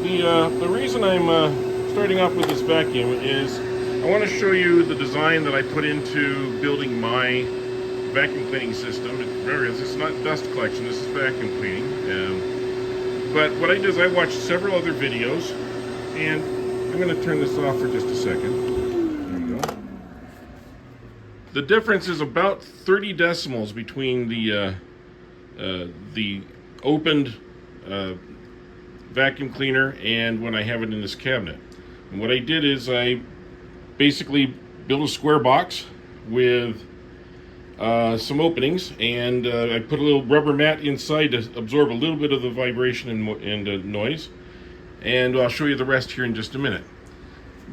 The reason I'm starting off with this vacuum is I want to show you the design that I put into building my vacuum cleaning system. Remember, this is not dust collection, this is vacuum cleaning. But what I did is I watched several other videos, and I'm going to turn this off for just a second. There we go. The difference is about 30 decimals between the opened vacuum cleaner and when I have it in this cabinet. And what I did is I basically built a square box with some openings, and I put a little rubber mat inside to absorb a little bit of the vibration and noise, and I'll show you the rest here in just a minute.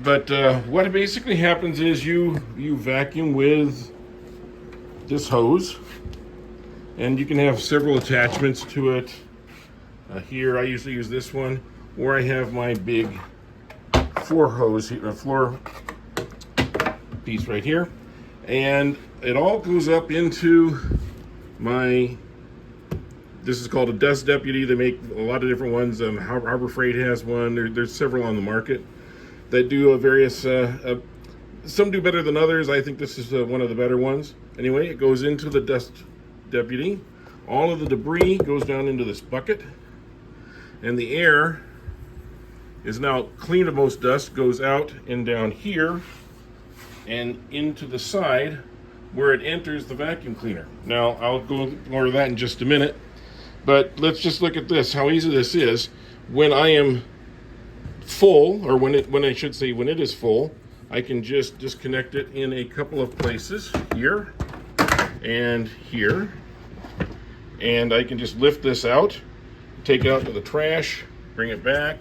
But what basically happens is you vacuum with this hose, and you can have several attachments to it. Here I usually use this one, or I have my big floor piece right here, and it all goes up into this is called a dust deputy. They make a lot of different ones. Harbor Freight has one. There's several on the market that do various, some do better than others. I think this is one of the better ones. Anyway, it goes into the dust deputy. All of the debris goes down into this bucket, and the air is now clean of most dust, goes out and down here and into the side where it enters the vacuum cleaner. Now, I'll go more to that in just a minute, but let's just look at this, how easy this is. When I am full, or when it is full, I can just disconnect it in a couple of places, here and here, and I can just lift this out, take it out to the trash, bring it back,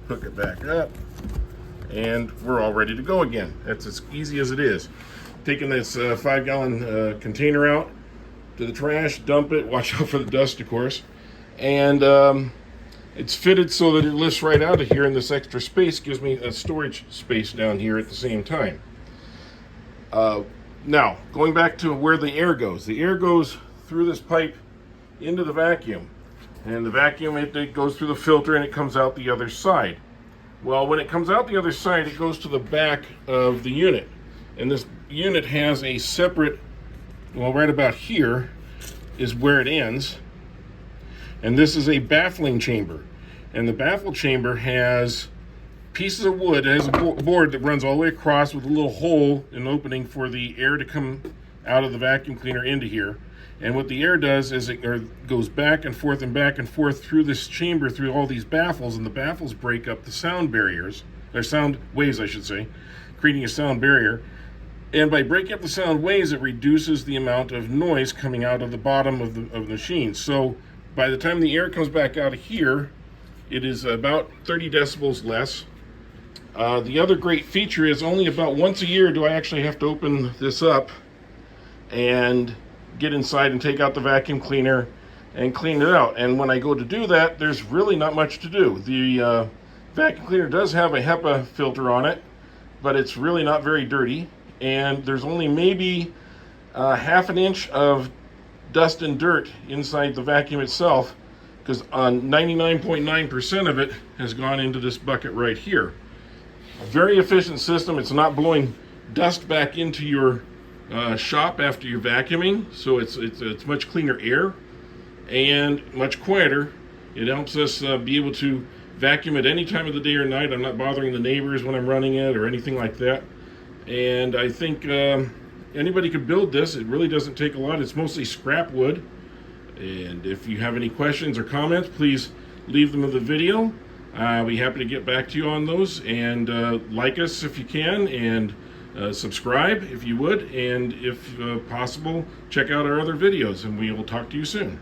hook it back up, and we're all ready to go again. That's as easy as it is. Taking this 5-gallon container out to the trash, dump it, watch out for the dust, of course, and it's fitted so that it lifts right out of here, and this extra space gives me a storage space down here at the same time. Now, going back to where the air goes through this pipe into the vacuum. And the vacuum, it goes through the filter and it comes out the other side. Well, when it comes out the other side, it goes to the back of the unit. And this unit has a separate, well, right about here is where it ends. And this is a baffling chamber. And the baffle chamber has pieces of wood. It has a board that runs all the way across with a little hole, an opening for the air to come out of the vacuum cleaner into here. And what the air does is it goes back and forth through this chamber, through all these baffles, and the baffles break up the sound barriers, or sound waves, I should say, creating a sound barrier. And by breaking up the sound waves, it reduces the amount of noise coming out of the bottom of the machine. So by the time the air comes back out of here, it is about 30 decibels less. The other great feature is only about once a year do I actually have to open this up and get inside and take out the vacuum cleaner and clean it out. And when I go to do that, there's really not much to do. The vacuum cleaner does have a HEPA filter on it, but it's really not very dirty. And there's only maybe half an inch of dust and dirt inside the vacuum itself, because 99.9% of it has gone into this bucket right here. Very efficient system. It's not blowing dust back into your shop after you're vacuuming, so it's much cleaner air and much quieter. It helps us be able to vacuum at any time of the day or night. I'm not bothering the neighbors when I'm running it or anything like that. And I think anybody could build this. It really doesn't take a lot. It's mostly scrap wood. And if you have any questions or comments, please leave them in the video. I'll be happy to get back to you on those. And like us if you can, and subscribe if you would, and if possible, check out our other videos, and we will talk to you soon.